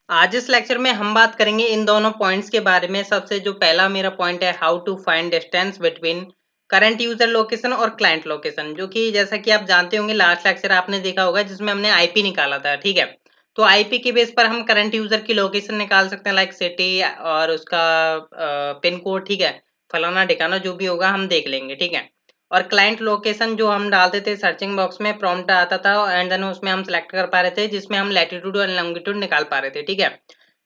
आज इस लेक्चर में हम बात करेंगे इन दोनों पॉइंट्स के बारे में। सबसे जो पहला मेरा पॉइंट है, how to find distance between current user location और क्लाइंट लोकेशन, जो कि जैसा कि आप जानते होंगे लास्ट लेक्चर आपने देखा होगा जिसमें हमने आईपी निकाला था। ठीक है, तो आईपी के बेस पर हम करंट यूजर की लोकेशन निकाल सकते हैं, लाइक सिटी और उसका पिन कोड। ठीक है, फलाना ठिकाना जो भी होगा हम देख लेंगे। ठीक है, और क्लाइंट लोकेशन जो हम डालते थे सर्चिंग बॉक्स में, प्रॉम्प्ट आता था एंड देन उसमें हम सेलेक्ट कर पा रहे थे जिसमें हम लैटिट्यूड और लॉन्गिट्यूड निकाल पा रहे थे। ठीक है,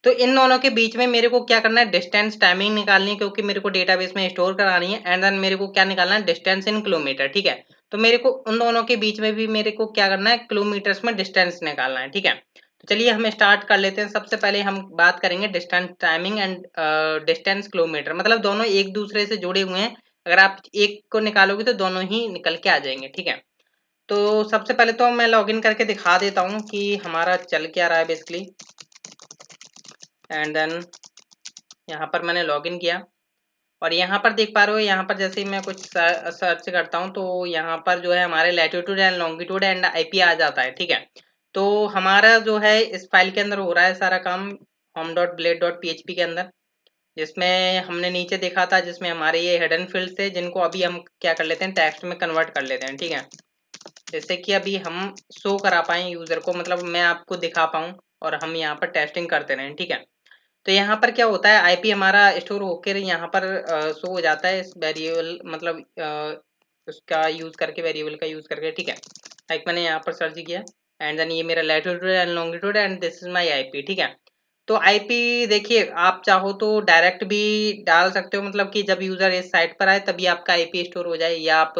तो इन दोनों के बीच में मेरे को क्या करना है, डिस्टेंस टाइमिंग निकालनी है, क्योंकि मेरे को डेटाबेस में स्टोर करानी है। एंड देन मेरे को क्या निकालना है, डिस्टेंस इन किलोमीटर। ठीक है, तो मेरे को उन दोनों के बीच में भी मेरे को क्या करना है, किलोमीटर्स में डिस्टेंस निकालना है। ठीक है, तो चलिए हम स्टार्ट कर लेते हैं। सबसे पहले हम बात करेंगे distance timing and distance kilometre, मतलब दोनों एक दूसरे से जुड़े हुए हैं। अगर आप एक को निकालोगे तो दोनों ही निकल के आ जाएंगे। ठीक है, तो सबसे पहले तो मैं लॉगिन करके दिखा देता हूँ कि हमारा चल क्या रहा है बेसिकली। एंड देन यहाँ पर मैंने लॉगिन किया और यहाँ पर देख पा रहे हो, यहाँ पर जैसे ही मैं कुछ सर्च करता हूँ तो यहाँ पर जो है हमारे latitude and longitude and IP आ जाता है। ठीक है, तो हमारा जो है इस फाइल के अंदर हो रहा है सारा काम home.blade.php के अंदर, जिसमें हमने नीचे देखा था, जिसमें हमारे ये हिडन फील्ड्स थे जिनको अभी हम क्या कर लेते हैं, टेक्स्ट में कन्वर्ट कर लेते हैं। ठीक है, जैसे कि अभी हम शो करा पाए यूजर को, मतलब मैं आपको दिखा पाऊँ और हम यहाँ पर टेस्टिंग करते रहें। ठीक है, तो यहाँ पर क्या होता है, आईपी हमारा स्टोर होकर यहाँ पर शो हो जाता है इस वेरिएबल, मतलब उसका यूज करके, वेरिएबल का यूज करके। ठीक है, लाइक मैंने यहाँ पर सर्च किया एंड देन ये मेरा latitude and longitude and this is my IP. ठीक है, तो आईपी देखिए, आप चाहो तो डायरेक्ट भी डाल सकते हो, मतलब कि जब यूजर इस साइट पर आए तभी आपका आईपी स्टोर हो जाए, या आप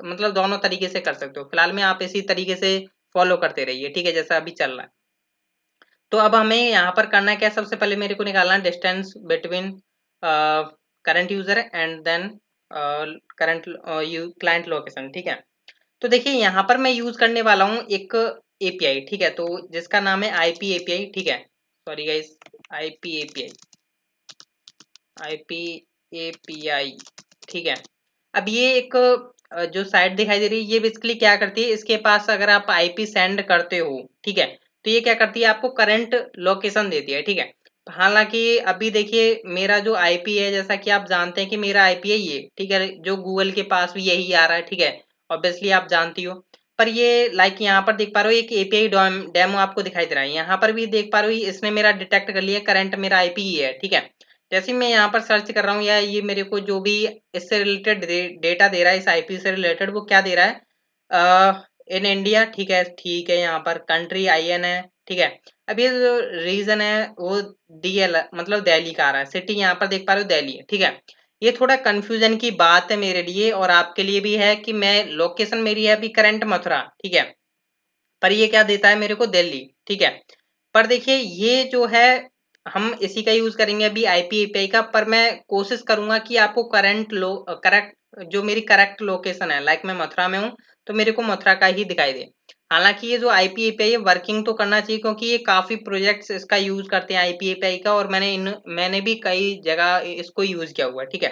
मतलब दोनों तरीके से कर सकते हो। फिलहाल में आप इसी तरीके से फॉलो करते रहिए। ठीक है, जैसा अभी चल रहा है। तो अब हमें यहाँ पर करना क्या है, सबसे पहले मेरे को निकालना है distance between current user and then current client location. ठीक है, तो देखिए यहाँ पर मैं यूज करने वाला हूँ एक एपीआई। ठीक है, तो जिसका नाम है आईपी एपीआई। ठीक है, sorry guys, IP API, IP API. ठीक है, अब ये एक जो साइट दिखाई दे रही है, ये बेसिकली क्या करती है, इसके पास अगर आप आईपी सेंड करते हो, ठीक है, तो ये क्या करती है, आपको करंट लोकेशन देती है। ठीक है, हालांकि अभी देखिए मेरा जो आईपी है, जैसा कि आप जानते हैं कि मेरा आईपी है ये। ठीक है, जो गूगल के पास भी यही आ रहा है। ठीक है, ऑब्वियसली आप जानती हो। पर ये लाइक यहाँ पर देख पा रहे हो एक एपीआई डेमो आपको दिखाई दे रहा है, यहाँ पर भी देख पा रहे हो इसने मेरा डिटेक्ट कर लिया, करंट मेरा आईपी ही है। ठीक है, जैसे मैं यहाँ पर सर्च कर रहा हूँ, या ये मेरे को जो भी इससे रिलेटेड डेटा दे रहा है, इस आईपी से रिलेटेड, वो क्या दे रहा है, इन इंडिया। ठीक है, ठीक है, यहाँ पर कंट्री आईएन है। ठीक है, अब ये जो रीजन है वो डीएल मतलब दिल्ली का आ रहा है, सिटी यहाँ पर देख पा रहे हो दिल्ली है। ठीक है, ये थोड़ा कंफ्यूजन की बात है मेरे लिए और आपके लिए भी है कि मैं लोकेशन मेरी है अभी करंट मथुरा। ठीक है, पर ये क्या देता है मेरे को, दिल्ली। ठीक है, पर देखिए ये जो है हम इसी का यूज करेंगे अभी आईपी एपीआई का, पर मैं कोशिश करूंगा कि आपको करेक्ट जो मेरी करेक्ट लोकेशन है, लाइक मैं मथुरा में हूँ तो मेरे को मथुरा का ही दिखाई दे। हालांकि ये जो आईपी एपीआई है वर्किंग तो करना चाहिए, क्योंकि ये काफी प्रोजेक्ट्स इसका यूज करते हैं आईपी एपीआई का, और मैंने भी कई जगह इसको यूज किया हुआ है। ठीक है,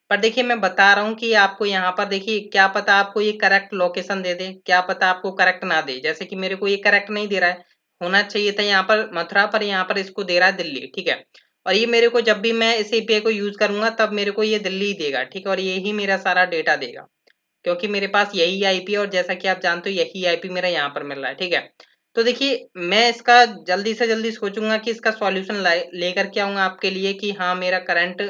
पर देखिए मैं बता रहा हूँ कि आपको यहाँ पर देखिए, क्या पता आपको ये करेक्ट लोकेशन दे दे, क्या पता आपको करेक्ट ना दे। जैसे कि मेरे को ये करेक्ट नहीं दे रहा है, होना चाहिए था यहाँ पर मथुरा, पर यहाँ पर इसको दे रहा है दिल्ली। ठीक है, और ये मेरे को जब भी मैं इस एपीआई को यूज करूंगा तब मेरे को ये दिल्ली ही देगा। ठीक है, और यही मेरा सारा डेटा देगा, क्योंकि मेरे पास यही आईपी है और जैसा कि आप जानते हो यही आईपी मेरा यहाँ पर मिल रहा है। ठीक है, तो देखिए मैं इसका जल्दी से जल्दी सोचूंगा कि इसका सॉल्यूशन लेकर के आऊंगा आपके लिए, कि हाँ मेरा करंट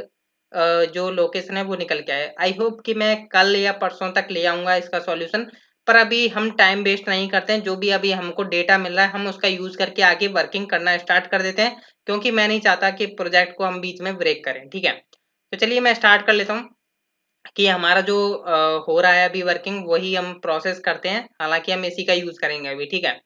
जो लोकेशन है वो निकल के आए। आई होप कि मैं कल या परसों तक ले आऊंगा इसका सॉल्यूशन, पर अभी हम टाइम वेस्ट नहीं करते हैं, जो भी अभी हमको डेटा मिल रहा है हम उसका यूज करके आगे वर्किंग करना स्टार्ट कर देते हैं, क्योंकि मैं नहीं चाहता कि प्रोजेक्ट को हम बीच में ब्रेक करें। ठीक है, तो चलिए मैं स्टार्ट कर लेता हूँ कि हमारा जो हो रहा है अभी वर्किंग, वही हम प्रोसेस करते हैं। हालांकि हम इसी का यूज करेंगे अभी। ठीक है,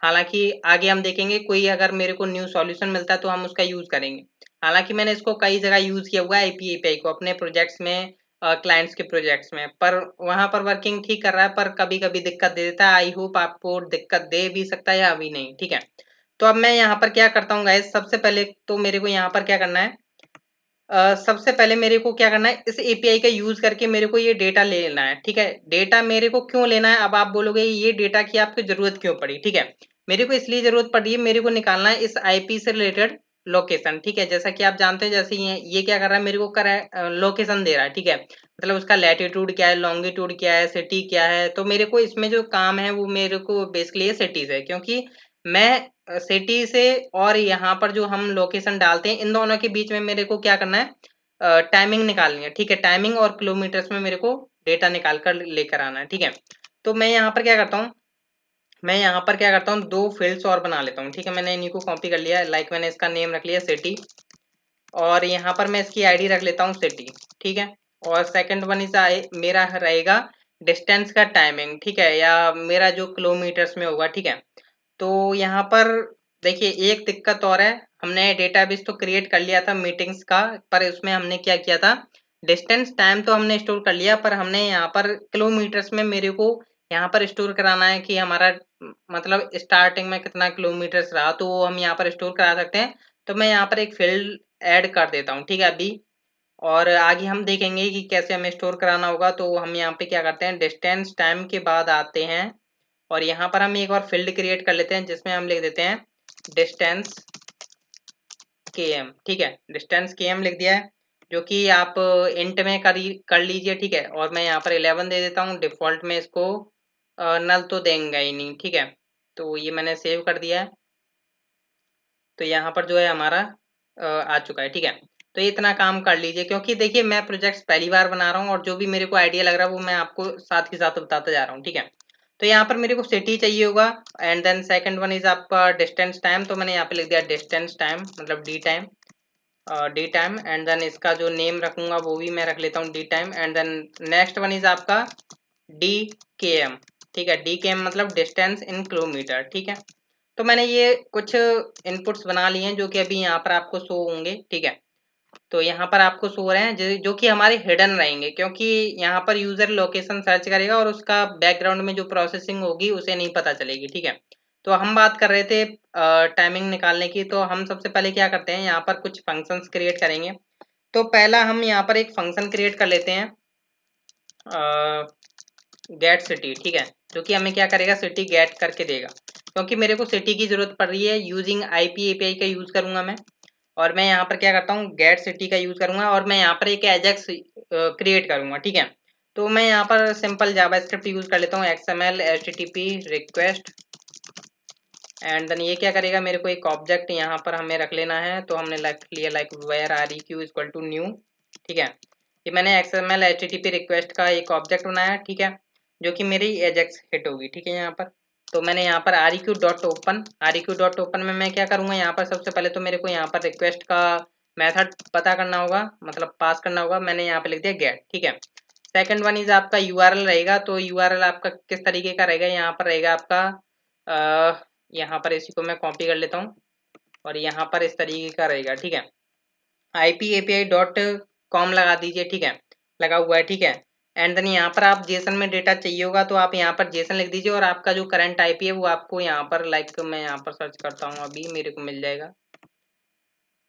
हालांकि आगे हम देखेंगे कोई अगर मेरे को न्यू सॉल्यूशन मिलता है तो हम उसका यूज करेंगे। हालांकि मैंने इसको कई जगह यूज किया हुआ है आईपी एपीआई को, अपने प्रोजेक्ट्स में, क्लाइंट्स के प्रोजेक्ट्स में, पर वहां पर वर्किंग ठीक कर रहा है, पर कभी कभी दिक्कत दे देता है। आई होप आपको दिक्कत दे भी सकता है या अभी नहीं। ठीक है, तो अब मैं यहाँ पर क्या करता हूँ गाइस, सबसे पहले तो मेरे को यहाँ पर क्या करना है, सबसे पहले मेरे को क्या करना है, इस एपीआई का यूज करके मेरे को ये डेटा ले लेना है। ठीक है, डेटा मेरे को क्यों लेना है, अब आप बोलोगे ये डेटा की आपको जरूरत क्यों पड़ी। ठीक है, मेरे को इसलिए जरूरत पड़ रही है, मेरे को निकालना है इस आईपी से रिलेटेड लोकेशन, ठीक है। जैसा कि आप जानते हैं, जैसे ये क्या कर रहा है, मेरे को लोकेशन दे रहा है, ठीक है। मतलब उसका लैटिट्यूड क्या है, लॉन्गिट्यूड क्या है, सिटी क्या है। तो मेरे को इसमें जो काम है वो मेरे को बेसिकली ये सिटी से है, क्योंकि मैं सिटी से और यहाँ पर जो हम लोकेशन डालते हैं इन दोनों के बीच में मेरे को क्या करना है, टाइमिंग निकालनी है, ठीक है। टाइमिंग और किलोमीटर्स में मेरे को डेटा निकाल कर लेकर आना है, ठीक है। तो मैं यहाँ पर क्या करता हूँ, दो फील्ड्स और बना लेता हूँ, ठीक है। मैंने इन्हीं को कॉपी कर लिया, लाइक मैंने इसका नेम रख लिया सिटी, और यहाँ पर मैं इसकी आईडी रख लेता हूँ सिटी, ठीक है। और सेकंड वन इज मेरा रहेगा डिस्टेंस का टाइमिंग, ठीक है, या मेरा जो किलोमीटर्स में होगा, ठीक है। तो यहाँ पर देखिए एक दिक्कत और है, हमने डेटाबेस तो क्रिएट कर लिया था मीटिंग्स का, पर उसमें हमने क्या किया था, डिस्टेंस टाइम तो हमने स्टोर कर लिया, पर हमने यहाँ पर किलोमीटर्स में मेरे को यहाँ पर स्टोर कराना है कि हमारा मतलब स्टार्टिंग में कितना किलोमीटर्स रहा, तो वो हम यहाँ पर स्टोर करा सकते हैं। तो मैं यहाँ पर एक फील्ड ऐड कर देता हूँ, ठीक है अभी। और आगे हम देखेंगे कि कैसे हमें स्टोर कराना होगा। तो हम यहाँ पे क्या करते हैं, डिस्टेंस टाइम के बाद आते हैं और यहाँ पर हम एक और फील्ड क्रिएट कर लेते हैं जिसमें हम लिख देते हैं डिस्टेंस के एम, ठीक है। डिस्टेंस के एम लिख दिया है, जो कि आप इंट में कर लीजिए, ठीक है। और मैं यहाँ पर 11 दे देता हूँ, डिफॉल्ट में इसको नल तो देंगे ही नहीं, ठीक है। तो ये मैंने सेव कर दिया है। तो यहाँ पर जो है हमारा आ चुका है, ठीक है। तो ये इतना काम कर लीजिए, क्योंकि देखिए मैं प्रोजेक्ट्स पहली बार बना रहा हूँ और जो भी मेरे को आइडिया लग रहा है वो मैं आपको साथ ही साथ बताता जा रहा हूँ, ठीक है। तो यहाँ पर मेरे को सिटी चाहिए होगा, and then second one is आपका डिस्टेंस टाइम। तो मैंने यहाँ पे लिख दिया डिस्टेंस टाइम, मतलब डी टाइम, एंड देन इसका जो नेम रखूंगा वो भी मैं रख लेता हूँ D time. And then next one is आपका डी के एम, ठीक है। डी के एम मतलब डिस्टेंस इन किलोमीटर, ठीक है। तो मैंने ये कुछ इनपुट्स बना लिए हैं जो कि अभी यहाँ पर आपको शो होंगे, ठीक है। तो यहाँ पर आपको शो हो रहे हैं जो कि हमारे हिडन रहेंगे, क्योंकि यहाँ पर यूजर लोकेशन सर्च करेगा और उसका बैकग्राउंड में जो प्रोसेसिंग होगी उसे नहीं पता चलेगी, ठीक है। तो हम बात कर रहे थे टाइमिंग निकालने की। तो हम सबसे पहले क्या करते हैं, यहाँ पर कुछ फंक्शंस क्रिएट करेंगे। तो पहला हम यहाँ पर एक फंक्शन क्रिएट कर लेते हैं गेट सिटी, ठीक है, जो कि हमें क्या करेगा, सिटी गेट करके देगा। क्योंकि मेरे को सिटी की जरूरत पड़ रही है, यूजिंग आईपी एपीआई का यूज करूंगा मैं। और मैं यहाँ पर क्या करता हूँ, गेट सिटी का यूज करूंगा और मैं यहाँ पर एक एजेक्स क्रिएट करूंगा, ठीक है। तो मैं यहाँ पर सिंपल जावास्क्रिप्ट यूज कर लेता हूँ, XML HTTP request, and then ये क्या करेगा, मेरे को एक ऑब्जेक्ट यहाँ पर हमें रख लेना है। तो हमने रख लिया like where REQ equal to new, ठीक है। ये मैंने XML HTTP रिक्वेस्ट का एक ऑब्जेक्ट बनाया, ठीक है, जो कि मेरी एजेक्स हिट होगी, ठीक है यहाँ पर। तो मैंने यहाँ पर REQ डॉट ओपन में मैं क्या करूँगा, यहाँ पर सबसे पहले तो मेरे को यहाँ पर रिक्वेस्ट का मेथड पता करना होगा, मतलब पास करना होगा। मैंने यहाँ पे लिख दिया गेट, ठीक है। सेकंड वन इज आपका URL रहेगा। तो URL आपका किस तरीके का रहेगा, यहाँ पर रहेगा आपका यहाँ पर इसी को मैं कॉपी कर लेता हूँ और यहाँ पर इस तरीके का रहेगा, ठीक है। IPAPI.com लगा दीजिए, ठीक है, लगा हुआ है, ठीक है। एंड देन यहाँ पर आप जेसन में डेटा चाहिए होगा तो आप यहाँ पर जेसन लिख दीजिए, और आपका जो करंट आईपी है वो आपको यहाँ पर लाइक मैं यहाँ पर सर्च करता हूँ, अभी मेरे को मिल जाएगा।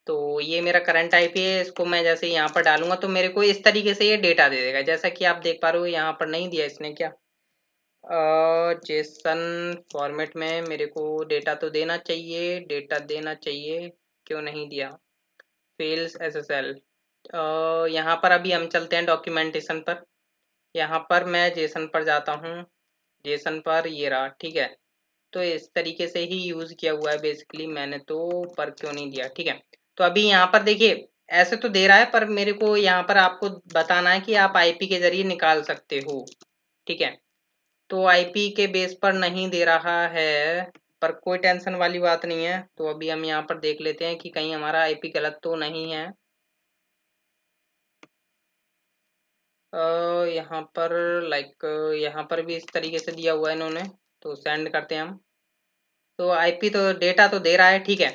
तो ये मेरा करंट आईपी है, इसको मैं जैसे यहाँ पर डालूंगा तो मेरे को इस तरीके से ये डेटा दे देगा, जैसा कि आप देख पा रहे हो। यहाँ पर नहीं दिया इसने क्या, जेसन फॉर्मेट में मेरे को डेटा तो देना चाहिए, क्यों नहीं दिया, फेल्स SSL। यहाँ पर अभी हम चलते हैं डॉक्यूमेंटेशन पर। यहाँ पर मैं जेसन पर जाता हूँ, जेसन पर ये रहा, ठीक है। तो इस तरीके से ही यूज किया हुआ है बेसिकली मैंने तो, पर क्यों नहीं दिया, ठीक है। तो अभी यहाँ पर देखिए ऐसे तो दे रहा है, पर मेरे को यहाँ पर आपको बताना है कि आप आईपी के जरिए निकाल सकते हो, ठीक है। तो आईपी के बेस पर नहीं दे रहा है, पर कोई टेंशन वाली बात नहीं है। तो अभी हम यहाँ पर देख लेते हैं कि कहीं हमारा आईपी गलत तो नहीं है। यहाँ पर लाइक यहाँ पर भी इस तरीके से दिया हुआ है इन्होंने, तो सेंड करते हैं हम। तो आईपी तो डेटा तो दे रहा है, ठीक है।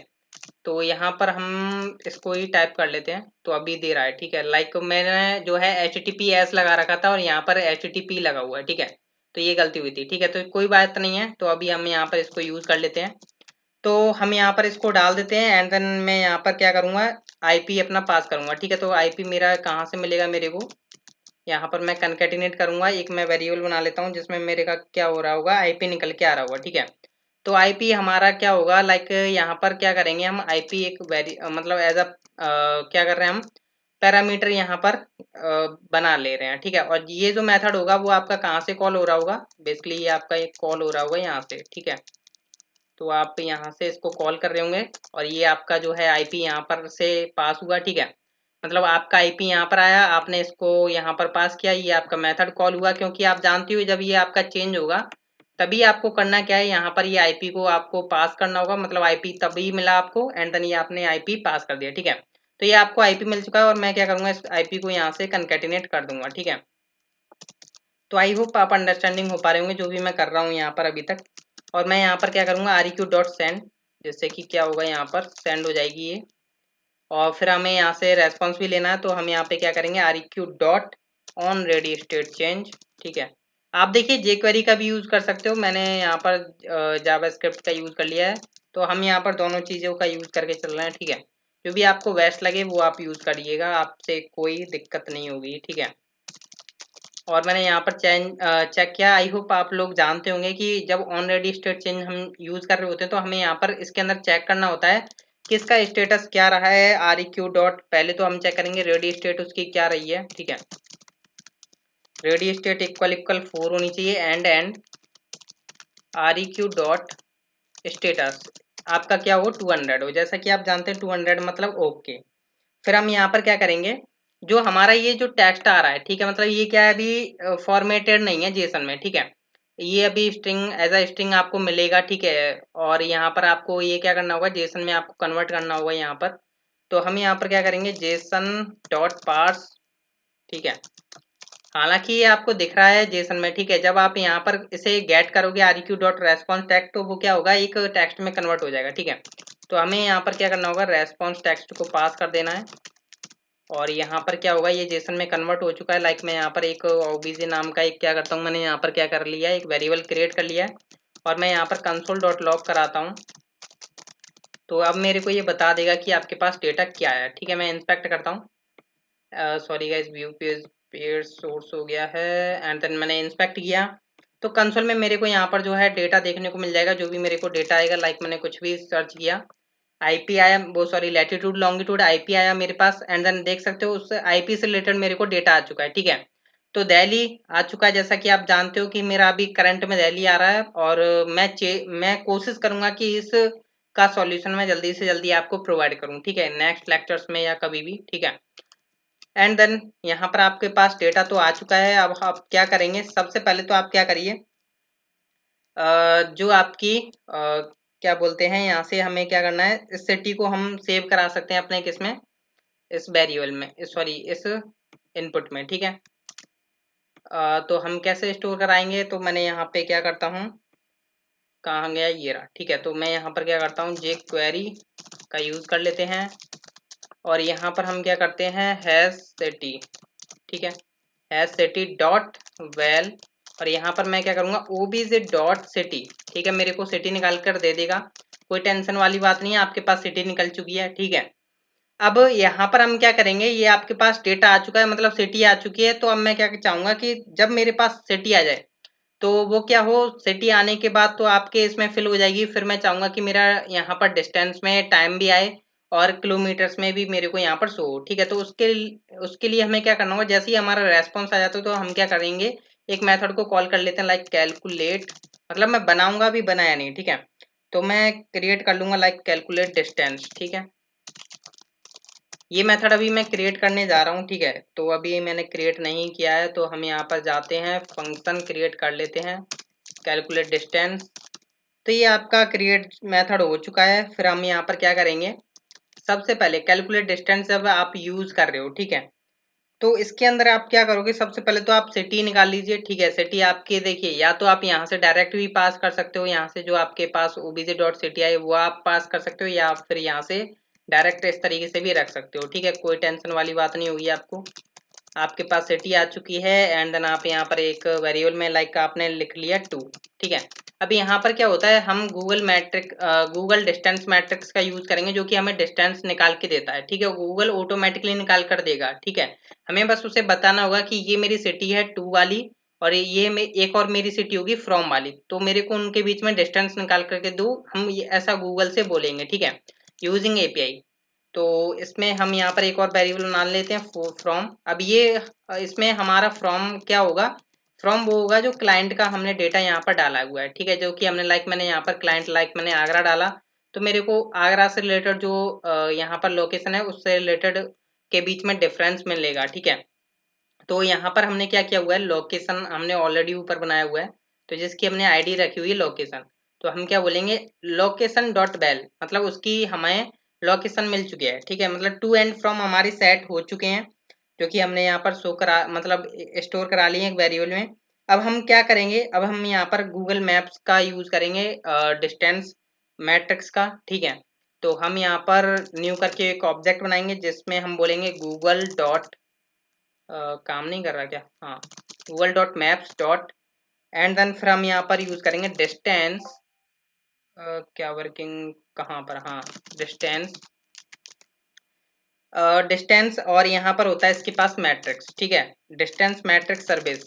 तो यहाँ पर हम इसको ही टाइप कर लेते हैं, तो अभी दे रहा है, ठीक है। लाइक मैंने जो है HTTPS लगा रखा था और यहाँ पर HTTP लगा हुआ है, ठीक है। तो ये गलती हुई थी, ठीक है। तो कोई बात नहीं है, तो अभी हम यहाँ पर इसको यूज कर लेते हैं। तो हम यहाँ पर इसको डाल देते हैं, एंड देन मैं यहाँ पर क्या करूँगा, आईपी अपना पास करूँगा, ठीक है। तो आईपी मेरा कहाँ से मिलेगा मेरे को, यहाँ पर मैं कंकैटिनेट करूँगा, एक मैं वेरिएबल बना लेता हूँ जिसमें मेरे का क्या हो रहा होगा, आईपी निकल के आ रहा होगा, ठीक है। तो आईपी हमारा क्या होगा, लाइक यहाँ पर क्या करेंगे हम, आईपी एक मतलब एज अ क्या कर रहे हैं हम, पैरामीटर यहाँ पर बना ले रहे हैं, ठीक है। और ये जो मेथड होगा वो आपका कहाँ से कॉल हो रहा होगा, बेसिकली ये आपका एक कॉल हो रहा होगा यहाँ से, ठीक है। तो आप यहाँ से इसको कॉल कर रहे होंगे और ये आपका जो है आईपी यहाँ पर से पास हुआ, ठीक है। मतलब आपका आईपी यहाँ पर आया, आपने इसको यहाँ पर पास किया, ये आपका मेथड कॉल हुआ। क्योंकि आप जानते हो जब ये आपका चेंज होगा तभी आपको करना क्या है, यहाँ पर ये आईपी को आपको पास करना होगा, मतलब आईपी तभी मिला आपको, एंड देन ये आपने आईपी पास कर दिया, ठीक है। तो ये आपको आईपी मिल चुका है और मैं क्या करूंगा, इस आईपी को यहाँ से कनकेटिनेट कर दूंगा, ठीक है। तो आई होप आप अंडरस्टैंडिंग हो पा रहे होंगे जो भी मैं कर रहा हूँ यहाँ पर अभी तक। और मैं यहाँ पर क्या करूँगा, REQ.send, जिससे कि क्या होगा, यहाँ पर सेंड हो जाएगी ये। और फिर हमें यहाँ से रेस्पॉन्स भी लेना है, तो हम यहाँ पे क्या करेंगे, REQ.onReadyStateChange, ठीक है। आप देखिए jQuery का भी यूज़ कर सकते हो, मैंने यहाँ पर जावास्क्रिप्ट का यूज़ कर लिया है। तो हम यहाँ पर दोनों चीज़ों का यूज़ करके चल रहे हैं, ठीक है। जो भी आपको बेस्ट लगे वो आप यूज़ करिएगा, आपसे कोई दिक्कत नहीं होगी, ठीक है। और मैंने यहाँ पर चेक किया, आई होप आप लोग जानते होंगे कि जब ऑन रेडी स्टेट चेंज हम यूज़ कर रहे होते हैं तो हमें यहाँ पर इसके अंदर चेक करना होता है कि इसका स्टेटस क्या रहा है। REQ डॉट, पहले तो हम चेक करेंगे रेडी स्टेट उसकी क्या रही है, ठीक है। रेडी स्टेट इक्वल 4 होनी चाहिए, एंड REQ डॉट स्टेटस आपका क्या हो, 200 हो, जैसा कि आप जानते हैं 200 मतलब ओके। फिर हम यहाँ पर क्या करेंगे, जो हमारा ये जो टेक्स्ट आ रहा है, ठीक है, मतलब ये क्या है, अभी फॉर्मेटेड नहीं है जेसन में, ठीक है। ये अभी स्ट्रिंग एज अ स्ट्रिंग आपको मिलेगा, ठीक है। और यहाँ पर आपको ये क्या करना होगा, जेसन में आपको कन्वर्ट करना होगा यहाँ पर। तो हम यहाँ पर क्या करेंगे, जेसन डॉट पार्स, ठीक है। हालांकि ये आपको दिख रहा है जेसन में, ठीक है। जब आप यहाँ पर इसे गेट करोगे REQ डॉट रेस्पॉन्स टेक्स्ट, तो वो क्या होगा, एक टेक्स्ट में कन्वर्ट हो जाएगा, ठीक है। तो हमें यहाँ पर क्या करना होगा, रेस्पॉन्स टेक्स्ट को पास कर देना है। और यहाँ पर क्या होगा, ये जेसन में कन्वर्ट हो चुका है। लाइक मैं यहाँ पर एक ओबीजे नाम का एक क्या करता हूँ, मैंने यहाँ पर क्या कर लिया है, एक वेरिएबल क्रिएट कर लिया है। और मैं यहाँ पर कंसोल डॉट लॉग कराता हूँ, तो अब मेरे को ये बता देगा कि आपके पास डेटा क्या है, ठीक है। मैं इंस्पेक्ट करता हूँ, sorry guys, view page source हो गया है, एंड देन मैंने इंस्पेक्ट किया। तो कंसोल में मेरे को यहाँ पर जो है डेटा देखने को मिल जाएगा, जो भी मेरे को डेटा आएगा। लाइक मैंने कुछ भी सर्च किया, आईपी आया, वो सॉरी लैटिट्यूड लॉन्गिट्यूड आईपी आया मेरे पास, एंड देन देख सकते हो उस आईपी से रिलेटेड मेरे को डेटा आ चुका है, ठीक है। तो दिल्ली आ चुका है, जैसा कि आप जानते हो कि मेरा अभी करंट में दिल्ली आ रहा है। और मैं कोशिश करूंगा कि इस का सॉल्यूशन मैं जल्दी से जल्दी आपको प्रोवाइड करूं, ठीक है, नेक्स्ट लेक्चर्स में या कभी भी, ठीक है। एंड देन यहाँ पर आपके पास डेटा तो आ चुका है। अब आप क्या करेंगे, सबसे पहले तो आप क्या करिए, जो आपकी क्या बोलते हैं, यहाँ से हमें क्या करना है, इस सिटी को हम सेव करा सकते हैं अपने किसमें, इस वेरिएबल में, सॉरी इस इनपुट में, ठीक है। तो हम कैसे स्टोर कराएंगे, तो मैंने यहाँ पे क्या करता हूँ, कहाँ गया, ये रहा, ठीक है। तो मैं यहाँ पर क्या करता हूँ, jQuery का यूज़ कर लेते हैं। और यहाँ पर हम क्या करते हैं, हैश सिटी, ठीक है, हैश सिटी डॉट वेल। और यहाँ पर मैं क्या करूँगा, obj डॉट सिटी, ठीक है। मेरे को सिटी निकाल कर दे देगा, कोई टेंशन वाली बात नहीं है, आपके पास सिटी निकल चुकी है, ठीक है। अब यहाँ पर हम क्या करेंगे, ये आपके पास डेटा आ चुका है, मतलब सिटी आ चुकी है। तो अब मैं क्या चाहूँगा कि जब मेरे पास सिटी आ जाए तो वो क्या हो, सिटी आने के बाद तो आपके इसमें फिल हो जाएगी। फिर मैं चाहूँगा कि मेरा यहाँ पर डिस्टेंस में टाइम भी आए और किलोमीटर्स में भी मेरे को यहाँ पर शो हो, ठीक है। तो उसके लिए हमें क्या करना होगा, जैसे ही हमारा रेस्पॉन्स आ जाता है तो हम क्या करेंगे, एक मेथड को कॉल कर लेते हैं, लाइक कैलकुलेट, मतलब मैं बनाऊंगा भी, बनाया नहीं, ठीक है। तो मैं क्रिएट कर लूंगा लाइक कैलकुलेट डिस्टेंस, ठीक है। ये मेथड अभी मैं क्रिएट करने जा रहा हूँ, ठीक है। तो अभी मैंने क्रिएट नहीं किया है, तो हम यहाँ पर जाते हैं, फंक्शन क्रिएट कर लेते हैं, कैलकुलेट डिस्टेंस। तो ये आपका क्रिएट मेथड हो चुका है। फिर हम यहाँ पर क्या करेंगे, सबसे पहले कैलकुलेट डिस्टेंस जब आप यूज कर रहे हो, ठीक है, तो इसके अंदर आप क्या करोगे, सबसे पहले तो आप सिटी निकाल लीजिए, ठीक है। सिटी आपके देखिए, या तो आप यहाँ से डायरेक्ट भी पास कर सकते हो, यहाँ से जो आपके पास obj.city है वो आप पास कर सकते हो, या फिर यहाँ से डायरेक्ट इस तरीके से भी रख सकते हो, ठीक है। कोई टेंशन वाली बात नहीं होगी आपको। आपके पास सिटी आ चुकी है, एंड देन आप यहाँ पर एक वेरिएबल में लाइक आपने लिख लिया 2, ठीक है। अब यहाँ पर क्या होता है, हम गूगल डिस्टेंस मैट्रिक्स का यूज करेंगे, जो कि हमें डिस्टेंस निकाल के देता है, ठीक है। गूगल ऑटोमेटिकली निकाल कर देगा, ठीक है। हमें बस उसे बताना होगा कि ये मेरी सिटी है 2 वाली, और ये एक और मेरी सिटी होगी फ्रॉम वाली, तो मेरे को उनके बीच में डिस्टेंस निकाल करके दो, हम ये ऐसा गूगल से बोलेंगे, ठीक है, यूजिंग एपीआई। तो इसमें हम यहाँ पर एक और वेरिएबल मान लेते हैं फ्रॉम। अब ये इसमें हमारा फ्रॉम क्या होगा, फ्रॉम वो होगा जो क्लाइंट का हमने डेटा यहाँ पर डाला हुआ है, ठीक है, जो कि हमने मैंने यहाँ पर क्लाइंट मैंने आगरा डाला, तो मेरे को आगरा से रिलेटेड जो यहाँ पर लोकेशन है उससे रिलेटेड के बीच में डिफरेंस मिलेगा, ठीक है। तो यहाँ पर हमने क्या किया हुआ है, लोकेशन हमने ऑलरेडी ऊपर बनाया हुआ है, तो जिसकी हमने आईडी रखी हुई है लोकेशन, तो हम क्या बोलेंगे, लोकेशन डॉट बेल, मतलब उसकी हमें लोकेशन मिल चुकी है, ठीक है, मतलब टू एंड फ्रॉम हमारी सेट हो चुके हैं, जो कि हमने यहाँ पर शो करा, मतलब स्टोर करा लिए एक वेरिएबल में। अब हम क्या करेंगे, अब हम यहाँ पर गूगल मैप्स का यूज करेंगे डिस्टेंस मैट्रिक्स का, ठीक है। तो हम यहाँ पर न्यू करके एक ऑब्जेक्ट बनाएंगे जिसमें हम बोलेंगे गूगल डॉट काम नहीं कर रहा क्या, हाँ, Google dot maps dot, and then फिर हम यहाँ पर यूज करेंगे डिस्टेंस, क्या वर्किंग कहाँ पर, हाँ, डिस्टेंस, डिस्टेंस, और यहाँ पर होता है इसके पास मैट्रिक्स, ठीक है, डिस्टेंस मैट्रिक्स सर्विस,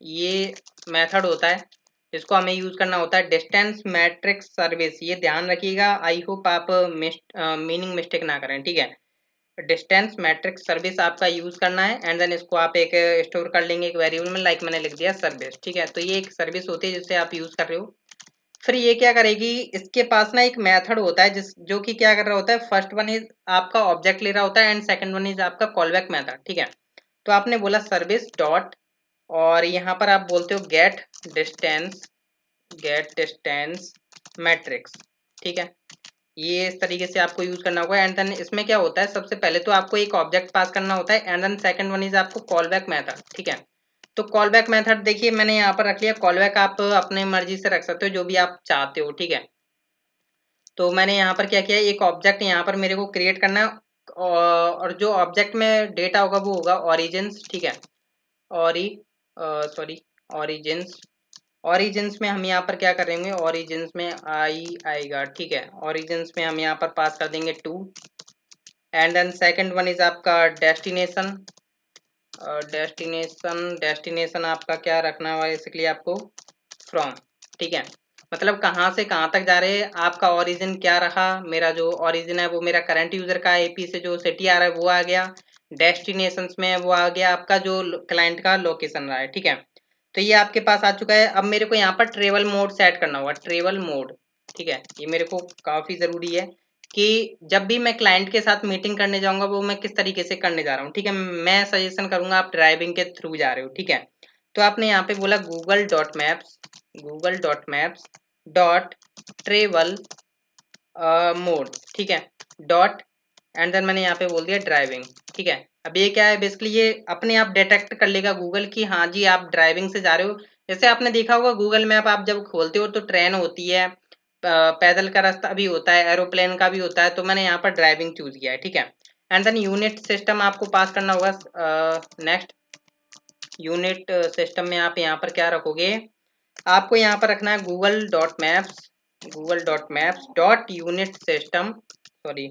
ये मेथड होता है जिसको हमें यूज करना होता है, डिस्टेंस मैट्रिक्स सर्विस, ये ध्यान रखिएगा, आई होप आप मीनिंग मिस्टेक ना करें, ठीक है। डिस्टेंस मैट्रिक्स सर्विस आपका यूज करना है, एंड देन इसको आप एक स्टोर कर लेंगे एक वेरिएबल में, मैंने लिख दिया सर्विस, ठीक है। तो ये एक सर्विस होती है जिससे आप यूज कर रहे हो। फिर ये क्या करेगी, इसके पास ना एक मेथड होता है जो कि क्या कर रहा होता है, फर्स्ट वन इज आपका ऑब्जेक्ट ले रहा होता है, एंड सेकंड वन इज आपका कॉल बैक मेथड, ठीक है। तो आपने बोला सर्विस डॉट, और यहाँ पर आप बोलते हो गेट डिस्टेंस मैट्रिक्स, ठीक है। ये इस तरीके से आपको यूज करना होगा, एंड देन इसमें क्या होता है, सबसे पहले तो आपको एक ऑब्जेक्ट पास करना होता है, and then second one is आपको कॉल बैक मेथड, ठीक है। तो कॉल बैक मेथड देखिए मैंने यहाँ पर रख लिया, कॉल बैक आप अपने मर्जी से रख सकते हो जो भी आप चाहते हो, ठीक है। तो मैंने यहाँ पर क्या किया, एक ऑब्जेक्ट यहाँ पर मेरे को क्रिएट करना है, और जो ऑब्जेक्ट में डेटा होगा वो होगा ऑरिजिन्स, ठीक है, ऑरी सॉरी ऑरिजिन्स, ऑरिजिन्स में हम यहाँ पर क्या करेंगे, ऑरिजिन्स में आई आएगा, ठीक है, ऑरिजिन्स में हम यहाँ पर पास कर देंगे 2, and then second one is आपका डेस्टिनेशन, डेस्टिनेशन आपका क्या रखना है बेसिकली आपको, फ्रॉम, ठीक है, मतलब कहाँ से कहाँ तक जा रहे हैं, आपका ओरिजिन क्या रहा, मेरा जो ओरिजिन है वो मेरा करंट यूजर का एपी से जो सिटी आ रहा है वो आ गया, डेस्टिनेशंस में वो आ गया आपका जो क्लाइंट का लोकेशन रहा है, ठीक है। तो ये आपके पास आ चुका है। अब मेरे को यहाँ पर ट्रेवल मोड सेट करना होगा, ट्रेवल मोड, ठीक है, ये मेरे को काफी जरूरी है कि जब भी मैं क्लाइंट के साथ मीटिंग करने जाऊंगा वो मैं किस तरीके से करने जा रहा हूँ, ठीक है। मैं सजेशन करूंगा आप ड्राइविंग के थ्रू जा रहे हो, ठीक है। तो आपने यहाँ पे बोला Google dot maps dot travel mode, ठीक है, डॉट, एंड देन मैंने यहाँ पे बोल दिया ड्राइविंग, ठीक है। अब ये क्या है, बेसिकली ये अपने आप डिटेक्ट कर लेगा गूगल की हाँ जी आप ड्राइविंग से जा रहे हो। जैसे आपने देखा होगा गूगल मैप आप जब खोलते हो तो ट्रेन होती है, पैदल का रास्ता भी होता है, एरोप्लेन का भी होता है, तो मैंने यहाँ पर ड्राइविंग चूज किया है, ठीक है। एंड देन यूनिट सिस्टम आपको पास करना होगा, नेक्स्ट यूनिट सिस्टम में आप यहाँ पर क्या रखोगे, आपको यहाँ पर रखना है Google dot maps dot unit system, sorry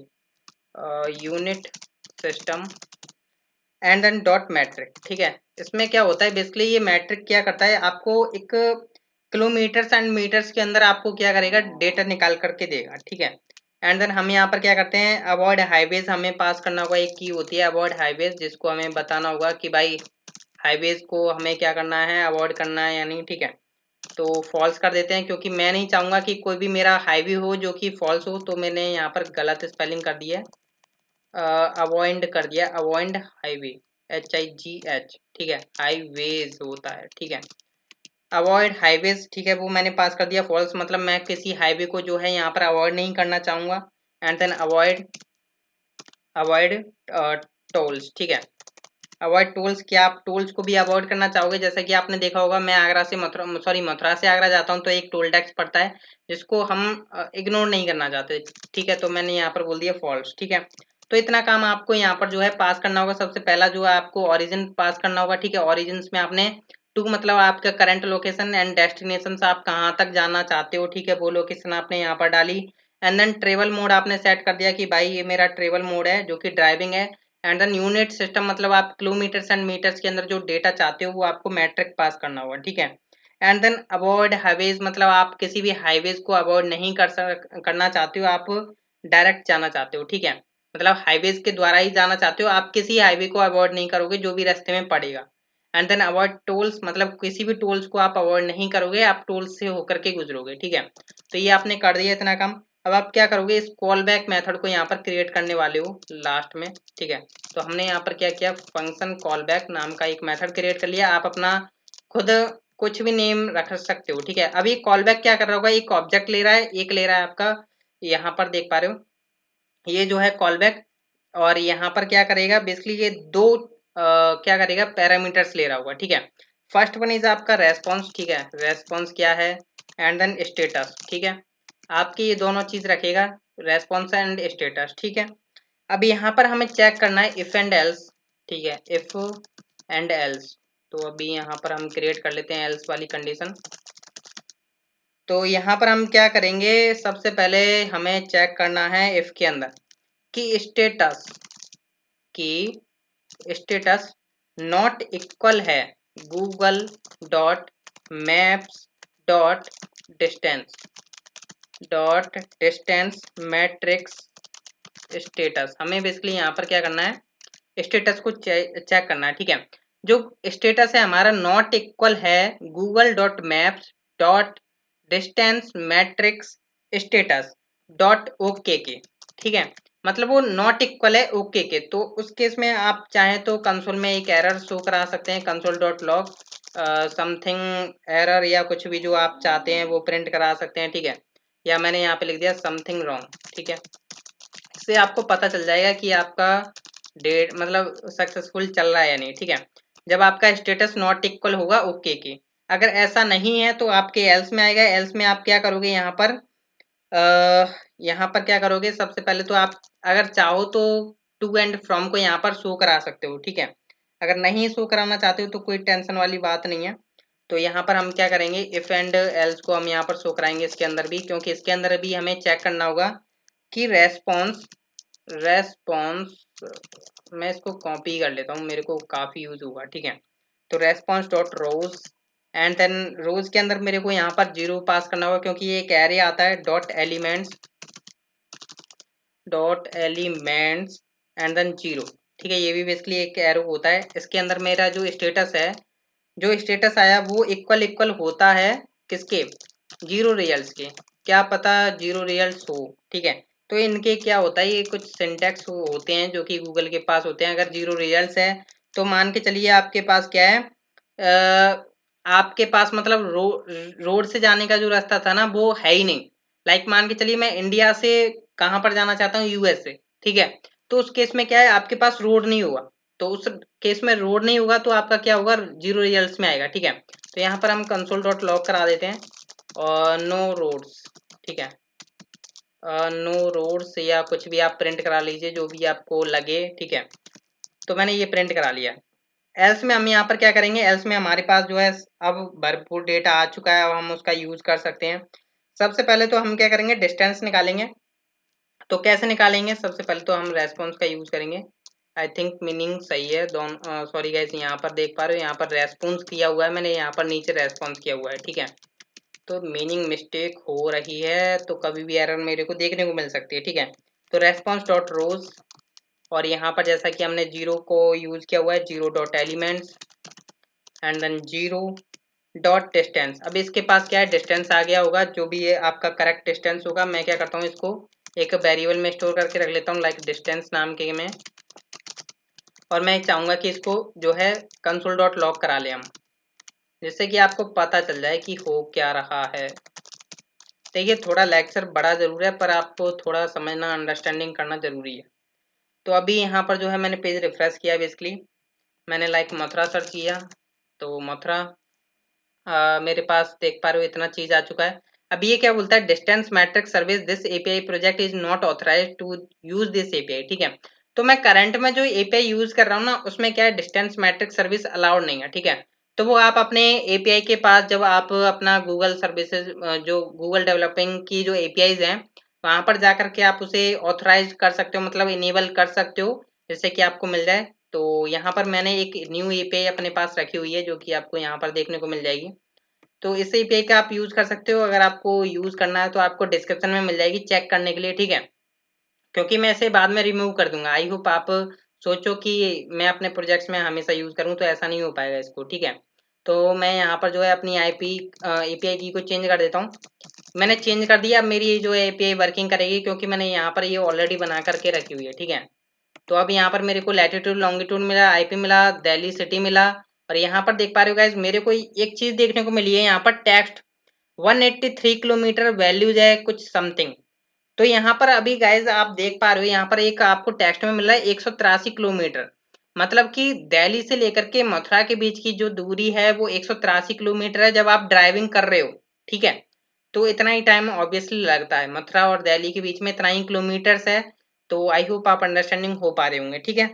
unit system, and then dot metric, ठीक है। इसमें क्या होता है बेसिकली, ये मैट्रिक क्या करता है, आपको एक किलोमीटर्स एंड मीटर्स के अंदर आपको क्या करेगा, डेटा निकाल करके देगा, ठीक है। एंड देन हम यहाँ पर क्या करते हैं, अवॉइड हाईवेज हमें पास करना होगा, एक की होती है अवॉइड हाईवेज, जिसको हमें बताना होगा कि भाई हाईवेज को हमें क्या करना है, अवॉइड करना है या नहीं, ठीक है। तो फॉल्स कर देते हैं क्योंकि मैं नहीं चाहूंगा कि कोई भी मेरा हाईवे हो जो कि फॉल्स हो, तो मैंने यहाँ पर गलत स्पेलिंग कर दिया है, अवॉइड कर दिया, अवॉइड हाईवे, HIGH, ठीक है, हाईवेज होता है, ठीक है, अवॉइड हाईवेज, ठीक है, वो मैंने पास कर दिया फॉल्स, मतलब मैं किसी हाईवे को जो है यहाँ पर अवॉइड नहीं करना चाहूंगा। And then avoid avoid tolls, ठीक है, अवॉइड टोल्स, क्या आप टोल्स को भी अवॉइड करना चाहोगे, जैसा कि आपने देखा होगा मैं आगरा से मथुरा से आगरा जाता हूँ तो एक टोल टैक्स पड़ता है जिसको हम इग्नोर नहीं करना चाहते, ठीक है। तो मैंने यहाँ पर बोल दिया फॉल्स, ठीक है। तो इतना काम आपको यहाँ पर जो है पास करना होगा। सबसे पहला जो है आपको ओरिजिन पास करना होगा, ठीक है, ओरिजिन में आपने टू मतलब आपका करंट लोकेशन एंड डेस्टिनेशन आप कहाँ तक जाना चाहते हो, ठीक है, वो लोकेशन आपने यहाँ पर डाली। एंड देन ट्रेवल मोड आपने सेट कर दिया कि भाई ये मेरा ट्रेवल मोड है जो कि ड्राइविंग है। एंड देन यूनिट सिस्टम मतलब आप किलोमीटर्स एंड मीटर्स के अंदर जो डेटा चाहते हो वो आपको मैट्रिक पास करना होगा, ठीक है। एंड देन अवॉइड हाईवेज मतलब आप किसी भी हाईवेज को अवॉइड नहीं करना चाहते हो, आप डायरेक्ट जाना चाहते हो, ठीक है। मतलब हाईवेज के द्वारा ही जाना चाहते हो, आप किसी हाईवे को अवॉइड नहीं करोगे जो भी रास्ते में पड़ेगा। एंड देन अवॉइड टोल्स मतलब किसी भी टोल्स को आप अवॉइड नहीं करोगे, आप टोल्स से होकर के गुजरोगे, ठीक है। तो ये आपने कर दिया इतना काम। अब आप क्या करोगे, इस कॉल बैक मेथड को यहाँ पर क्रिएट करने वाले हो लास्ट में, ठीक है। तो हमने यहाँ पर क्या किया, फंक्शन कॉल बैक नाम का एक मेथड क्रिएट कर लिया। आप अपना खुद कुछ भी नेम रख सकते हो, ठीक है। अभी कॉल बैक क्या कर रहा होगा, एक ऑब्जेक्ट ले रहा है, एक ले रहा है आपका, यहाँ पर देख पा रहे हो ये जो है कॉल बैक, और यहाँ पर क्या करेगा बेसिकली ये दो क्या करेगा पैरामीटर्स ले रहा होगा, ठीक है। फर्स्ट वन इज आपका रेस्पॉन्स, ठीक है, रेस्पॉन्स क्या है, एंड देन स्टेटस, ठीक है। आपकी ये दोनों चीज रखेगा, रेस्पॉन्स एंड स्टेटस, ठीक है। अब यहाँ पर हमें चेक करना है इफ एंड एल्स, ठीक है, इफ एंड एल्स। तो अभी यहाँ पर हम क्रिएट कर लेते हैं एल्स वाली कंडीशन। तो यहाँ पर हम क्या करेंगे, सबसे पहले हमें चेक करना है इफ के अंदर कि स्टेटस नॉट इक्वल है Google dot maps dot distance matrix status. हमें बेसिकली यहाँ पर क्या करना है, स्टेटस को चेक करना है, ठीक है। जो स्टेटस है हमारा नॉट इक्वल है Google dot maps dot distance matrix status dot okay के, ठीक है। मतलब वो नॉट इक्वल है ओके के। तो उस केस में आप चाहें तो कंसोल में एक एरर शो करा सकते हैं, console dot log something error या कुछ भी जो आप चाहते हैं वो प्रिंट करा सकते हैं, ठीक है। या मैंने यहाँ पे लिख दिया समथिंग रॉन्ग, ठीक है। इससे आपको पता चल जाएगा कि आपका डेट मतलब सक्सेसफुल चल रहा है या नहीं, ठीक है। जब आपका स्टेटस नॉट इक्वल होगा ओके की। अगर ऐसा नहीं है तो आपके एल्स में आएगा। एल्स में आप क्या करोगे, यहाँ पर क्या करोगे, सबसे पहले तो आप अगर चाहो तो टू एंड फ्रॉम को यहाँ पर शो करा सकते हो, ठीक है। अगर नहीं शो कराना चाहते हो तो कोई टेंशन वाली बात नहीं है। तो यहाँ पर हम क्या करेंगे, इफ एंड एल्स को हम यहाँ पर शो कराएंगे इसके अंदर भी, क्योंकि इसके अंदर भी हमें चेक करना होगा कि रेस्पॉन्स मैं इसको कॉपी कर लेता हूँ, मेरे को काफी यूज होगा, ठीक है। तो response dot rows and then rows के अंदर मेरे को यहाँ पर 0 पास करना होगा, क्योंकि ये एक एरे आता है डॉट एलिमेंट्स एंड देन 0, ठीक है। ये भी बेसिकली एक एरो होता है। इसके अंदर मेरा जो स्टेटस आया वो इक्वल होता है किसके, 0 रिजल्ट्स के। क्या पता 0 रिजल्ट्स हो, ठीक है। तो इनके क्या होता है, ये कुछ सिंटैक्स होते हैं जो कि गूगल के पास होते हैं। अगर 0 रिजल्ट्स है तो मान के चलिए आपके पास क्या है, आपके पास मतलब रोड से जाने का जो रास्ता था ना वो है ही नहीं। लाइक मान के चलिए मैं इंडिया से कहाँ पर जाना चाहता हूँ, यूएस से, ठीक है। तो उस केस में क्या है, आपके पास रोड नहीं होगा। तो उस केस में रोड नहीं होगा तो आपका क्या होगा, 0 रिजल्ट्स में आएगा, ठीक है। तो यहाँ पर हम कंसोल डॉट लॉग करा देते हैं और नो रोड्स, ठीक है, नो रोड्स या कुछ भी आप प्रिंट करा लीजिए जो भी आपको लगे, ठीक है। तो मैंने ये प्रिंट करा लिया। एल्स में हम यहाँ पर क्या करेंगे, एल्स में हमारे पास जो है अब भरपूर डेटा आ चुका है, अब हम उसका यूज कर सकते हैं। सबसे पहले तो हम क्या करेंगे, डिस्टेंस निकालेंगे। तो कैसे निकालेंगे, सबसे पहले तो हम रेस्पॉन्स का यूज करेंगे। आई थिंक मीनिंग सही है, दोनों सॉरी गाइस, यहाँ पर देख पा रहे हो यहाँ पर रेस्पॉन्स किया हुआ है मैंने, यहाँ पर नीचे रेस्पॉन्स किया हुआ है, ठीक है। तो मीनिंग मिस्टेक हो रही है, तो कभी भी एरर मेरे को देखने को मिल सकती है, ठीक है। तो रेस्पॉन्स डॉट रोज, और यहाँ पर जैसा कि हमने 0 को यूज किया हुआ है, 0 dot elements and then 0 dot distance. अब इसके पास क्या है, डिस्टेंस आ गया होगा, जो भी ये आपका करेक्ट डिस्टेंस होगा। मैं क्या करता हूँ, इसको एक वेरिएबल में स्टोर करके रख लेता हूँ, लाइक डिस्टेंस नाम के में। और मैं चाहूंगा कि इसको जो है कंसोल डॉट लॉग करा ले हम, जिससे कि आपको पता चल जाए कि हो क्या रहा है। देखिए थोड़ा लेक्चर बड़ा जरूर है, पर आपको थोड़ा समझना अंडरस्टैंडिंग करना जरूरी है। तो अभी यहाँ पर जो है मैंने पेज रिफ्रेश किया, बेसिकली मैंने लाइक मथुरा सर्च किया, तो मथुरा मेरे पास देख पा रहे हो इतना चीज आ चुका है। अब ये क्या बोलता है, distance matrix service this API project is not authorized to use this API, ठीक है। तो मैं करंट में जो एपीआई यूज कर रहा हूँ ना, उसमें क्या है, डिस्टेंस मैट्रिक सर्विस अलाउड नहीं है, ठीक है। तो वो आप अपने एपीआई के पास जब आप अपना गूगल सर्विसेज जो गूगल डेवलपिंग की जो एपीआईज हैं, वहां पर जाकर के आप उसे ऑथराइज कर सकते हो, मतलब इनेबल कर सकते हो जिससे कि आपको मिल जाए। तो यहाँ पर मैंने एक न्यू एपीआई अपने पास रखी हुई है जो कि आपको यहाँ पर देखने को मिल जाएगी। तो इस एपीआई का आप यूज़ कर सकते हो, अगर आपको यूज़ करना है तो आपको डिस्क्रिप्शन में मिल जाएगी चेक करने के लिए, ठीक है। क्योंकि मैं इसे बाद में रिमूव कर दूंगा। आई होप आप सोचो कि मैं अपने प्रोजेक्ट्स में हमेशा यूज़ करूँ, तो ऐसा नहीं हो पाएगा इसको, ठीक है। तो मैं यहाँ पर जो है अपनी एपीआई की को चेंज कर देता हूँ। मैंने चेंज कर दिया। अब मेरी ये जो एपीआई वर्किंग करेगी क्योंकि मैंने यहाँ पर ये ऑलरेडी बना करके रखी हुई है, ठीक है। तो अब यहाँ पर मेरे को लैटिट्यूड लॉन्गिट्यूड मिला, आईपी मिला, दिल्ली सिटी मिला, और यहाँ पर देख पा रहे हो गाइस मेरे को एक चीज देखने को मिली है यहाँ पर टेक्स्ट 183 किलोमीटर वैल्यूज है कुछ समथिंग। तो यहाँ पर अभी गाइज आप देख पा रहे हो यहाँ पर एक आपको टेक्स्ट में मिल रहा है 183 किलोमीटर, मतलब कि दिल्ली से लेकर के मथुरा के बीच की जो दूरी है वो 183 किलोमीटर है जब आप ड्राइविंग कर रहे हो, ठीक है। तो इतना ही टाइम ऑब्वियसली लगता है, मथुरा और दिल्ली के बीच में इतना ही किलोमीटर्स है। तो आई होप आप अंडरस्टैंडिंग हो पा रहे होंगे, ठीक है।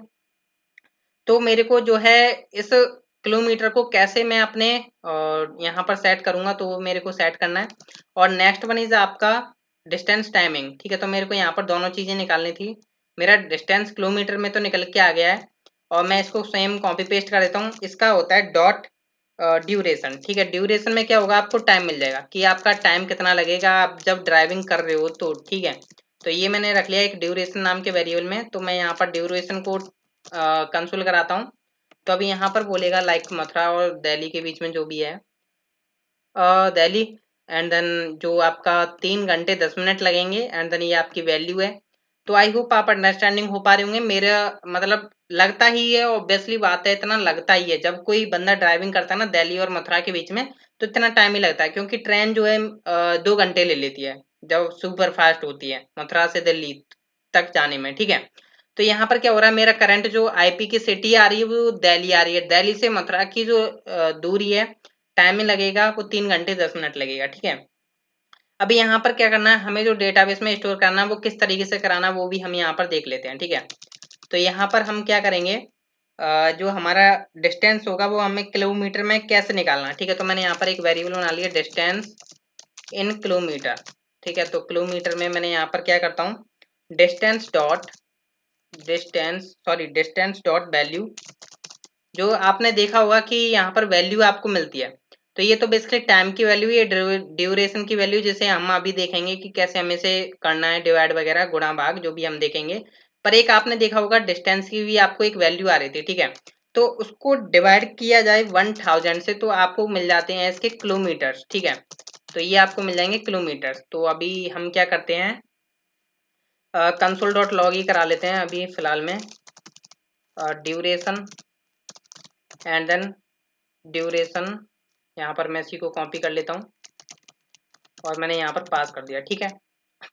तो मेरे को जो है इस किलोमीटर को कैसे मैं अपने यहाँ पर सेट करूंगा, तो वो मेरे को सेट करना है। और नेक्स्ट वन इज आपका डिस्टेंस टाइमिंग, ठीक है। तो मेरे को यहाँ पर दोनों चीजें निकालनी थी। मेरा डिस्टेंस किलोमीटर में तो निकल के आ गया है, और मैं इसको सेम कॉपी पेस्ट कर देता हूँ। इसका होता है डॉट ड्यूरेशन, ठीक है। ड्यूरेशन में क्या होगा, आपको टाइम मिल जाएगा कि आपका टाइम कितना लगेगा आप जब ड्राइविंग कर रहे हो, तो ठीक है। तो ये मैंने रख लिया एक ड्यूरेशन नाम के वेरिएबल में। तो मैं यहाँ पर ड्यूरेशन को कंसोल कराता हूँ। तो अभी यहाँ पर बोलेगा लाइक मथुरा और दिल्ली के बीच में जो भी है दिल्ली, एंड देन जो आपका 3 घंटे 10 मिनट लगेंगे, एंड देन ये आपकी वैल्यू है। तो आई होप आप अंडरस्टैंडिंग हो पा रहे होंगे। मेरा मतलब लगता ही है, ऑब्वियसली बात है, इतना लगता ही है जब कोई बंदा ड्राइविंग करता है ना दिल्ली और मथुरा के बीच में, तो इतना टाइम ही लगता है, क्योंकि ट्रेन जो है 2 घंटे ले लेती है जब सुपर फास्ट होती है मथुरा से दिल्ली तक जाने में, ठीक है। तो यहाँ पर क्या हो रहा है, मेरा करंट जो आईपी की सिटी आ रही है वो दिल्ली आ रही है। दिल्ली से मथुरा की जो दूरी है, टाइम में लगेगा वो 3 घंटे 10 मिनट लगेगा, ठीक है। अभी यहाँ पर क्या करना है, हमें जो डेटाबेस में स्टोर करना है वो किस तरीके से कराना है वो भी हम यहाँ पर देख लेते हैं, ठीक है। तो यहाँ पर हम क्या करेंगे, जो हमारा डिस्टेंस होगा वो हमें किलोमीटर में कैसे निकालना है, ठीक है। तो मैंने यहाँ पर एक वेरिएबल बना लिया डिस्टेंस इन किलोमीटर, ठीक है। तो किलोमीटर में मैंने यहाँ पर क्या करता हूँ, डिस्टेंस डॉट वैल्यू। जो आपने देखा होगा कि यहाँ पर वैल्यू आपको मिलती है, तो ये तो बेसिकली टाइम की वैल्यू, ये ड्यूरेशन की वैल्यू, जिसे हम अभी देखेंगे कि कैसे हमें से करना है डिवाइड वगैरह गुणा भाग जो भी हम देखेंगे। पर एक आपने देखा होगा डिस्टेंस की भी आपको एक वैल्यू आ रही थी, ठीक है। तो उसको डिवाइड किया जाए 1000 से तो आपको मिल जाते हैं इसके किलोमीटर्स, ठीक है। तो ये आपको मिल जाएंगे किलोमीटर्स। तो अभी हम क्या करते हैं, कंसोल डॉट लॉग ही करा लेते हैं अभी फिलहाल में, ड्यूरेशन एंड देन ड्यूरेशन। यहाँ पर मैं इसी को कॉपी कर लेता हूँ और मैंने यहाँ पर पास कर दिया, ठीक है।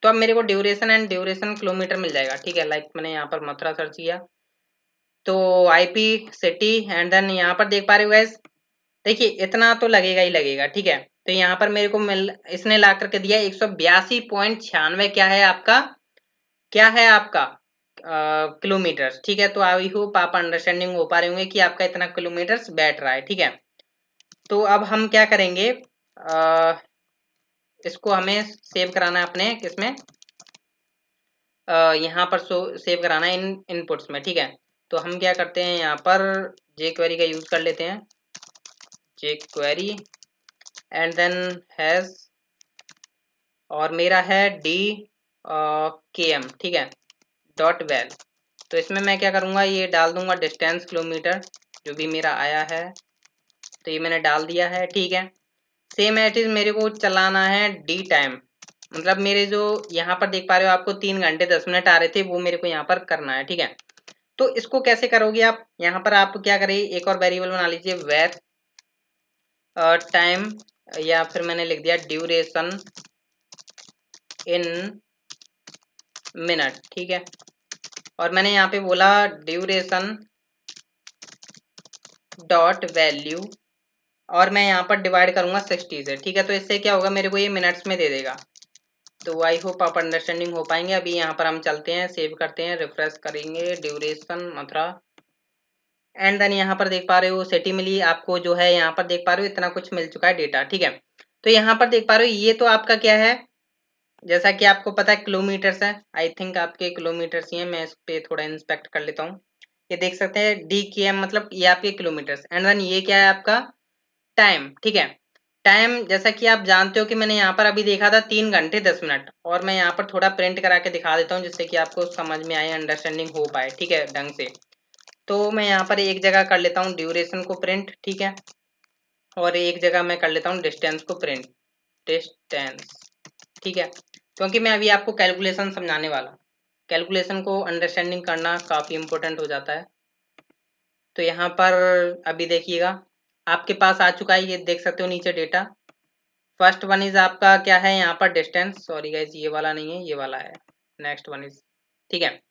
तो अब मेरे को ड्यूरेशन एंड ड्यूरेशन किलोमीटर मिल जाएगा, ठीक है। लाइक मैंने यहाँ पर मथुरा सर्च किया, तो आईपी सिटी, एंड देन यहाँ पर देख पा रहे हो गैस, देखिए इतना तो लगेगा ही लगेगा, ठीक है। तो यहाँ पर मेरे को मिल इसने ला करके दिया 182.96 क्या है आपका किलोमीटर, ठीक है। तो आई होप आप अंडरस्टैंडिंग हो पा रहे होंगे कि आपका इतना किलोमीटर्स बैठ रहा है, ठीक है। तो अब हम क्या करेंगे, इसको हमें सेव कराना है अपने किसमें, यहाँ पर सेव कराना है इन इनपुट्स में, ठीक है। तो हम क्या करते हैं, यहाँ पर jQuery का यूज कर लेते हैं, jQuery एंड देन हैज, और मेरा है DKM, ठीक है, डॉट वेल। तो इसमें मैं क्या करूँगा, ये डाल दूंगा डिस्टेंस किलोमीटर जो भी मेरा आया है, तो ये मैंने डाल दिया है, ठीक है। सेम एट इज मेरे को चलाना है डी टाइम, मतलब मेरे जो यहाँ पर देख पा रहे हो आपको 3 घंटे 10 मिनट आ रहे थे वो मेरे को यहाँ पर करना है, ठीक है। तो इसको कैसे करोगे आप, यहाँ पर आप क्या करें, एक और वेरिएबल बना लीजिए वेर टाइम, या फिर मैंने लिख दिया ड्यूरेशन इन मिनट, ठीक है। और मैंने यहाँ पे बोला ड्यूरेशन डॉट वैल्यू, और मैं यहाँ पर डिवाइड करूंगा 60 से, ठीक है। तो इससे क्या होगा, मेरे को ये मिनट्स में दे देगा। तो आई होप आप अंडरस्टैंडिंग हो पाएंगे। अभी यहाँ पर हम चलते हैं, सेव करते हैं, रिफ्रेश करेंगे, ड्यूरेशन मथुरा, एंड देन यहाँ पर देख पा रहे हो सिटी मिली आपको, जो है यहाँ पर देख पा रहे हो इतना कुछ मिल चुका है डेटा, ठीक है। तो यहाँ पर देख पा रहे हो ये तो आपका क्या है, जैसा कि आपको पता है किलोमीटर्स है, आई थिंक आपके किलोमीटर्स ही है। मैं इस पे थोड़ा इंस्पेक्ट कर लेता हूँ, ये देख सकते हैं डी के एम, मतलब ये आपके किलोमीटर्स। एंड देन ये क्या है आपका टाइम, ठीक है। टाइम जैसा कि आप जानते हो कि मैंने यहाँ पर अभी देखा था 3 घंटे 10 मिनट, और मैं यहाँ पर थोड़ा प्रिंट करा के दिखा देता हूँ जिससे कि आपको समझ में आए, अंडरस्टैंडिंग हो पाए, ठीक है, ढंग से। तो मैं यहाँ पर एक जगह कर लेता हूँ ड्यूरेशन को प्रिंट, ठीक है, और एक जगह मैं कर लेता हूँ डिस्टेंस को प्रिंट, डिस्टेंस, ठीक है, क्योंकि मैं अभी आपको कैलकुलेशन समझाने वाला हूँ। कैलकुलेशन को अंडरस्टैंडिंग करना काफ़ी इंपॉर्टेंट हो जाता है। तो यहाँ पर अभी देखिएगा आपके पास आ चुका है, ये देख सकते हो नीचे डेटा। फर्स्ट वन इज आपका क्या है यहाँ पर डिस्टेंस, सॉरी गाइज ये वाला नहीं है, ये वाला है। नेक्स्ट वन इज, ठीक है।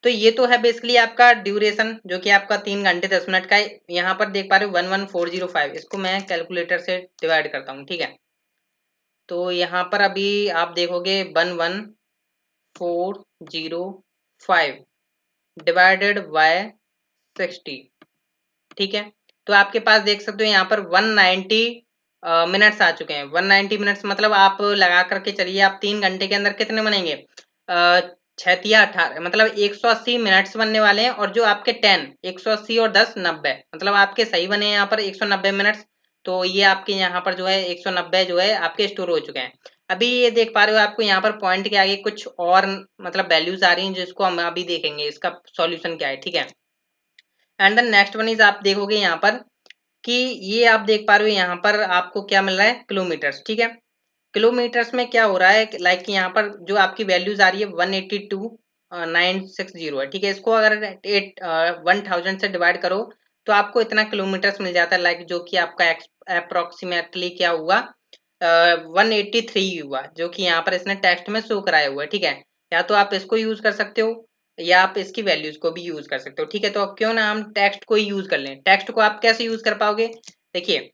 तो ये तो है बेसिकली आपका ड्यूरेशन जो कि आपका 3 घंटे 10 मिनट का है। यहाँ पर देख पा रहे हो 11405, इसको मैं कैलकुलेटर से डिवाइड करता हूँ, ठीक है। तो यहाँ पर अभी आप देखोगे 11405 डिवाइडेड बाय 60, ठीक है। तो आपके पास देख सकते हो यहाँ पर 190 मिनट्स आ चुके हैं। 190 मिनट्स मतलब आप लगा करके चलिए, आप 3 घंटे के अंदर कितने बनेंगे, 6×18 मतलब 180 मिनट्स बनने वाले हैं। और जो आपके 180 और 10 90, मतलब आपके सही बने हैं यहाँ पर 190 मिनट्स। तो ये आपके यहाँ पर जो है 190 जो है आपके स्टोर हो चुके हैं। अभी ये देख पा रहे हो आपको यहाँ पर पॉइंट के आगे कुछ और मतलब वैल्यूज आ रही हैं जिसको हम अभी देखेंगे इसका सॉल्यूशन क्या है, ठीक है। And then next one is आप देखोगे यहाँ पर कि ये आप देख पा रहे हो यहाँ पर आपको क्या मिल रहा है, किलोमीटर्स, ठीक है। किलोमीटर्स में क्या हो रहा है, लाइक यहाँ पर जो आपकी वैल्यूज आ रही है 182,960 है, ठीक है। इसको अगर 1000 से डिवाइड करो तो आपको इतना किलोमीटर्स मिल जाता है, लाइक जो कि आपका अप्रोक्सीमेटली क्या हुआ, 183 हुआ, जो कि यहाँ पर इसने टेक्स्ट में शो कराया हुआ है, ठीक है। या तो आप इसको यूज कर सकते हो या आप इसकी वैल्यूज को भी यूज कर सकते हो, ठीक है। तो अब क्यों ना हम टेक्स्ट को ही यूज कर लें। टेक्स्ट को आप कैसे यूज कर पाओगे, देखिए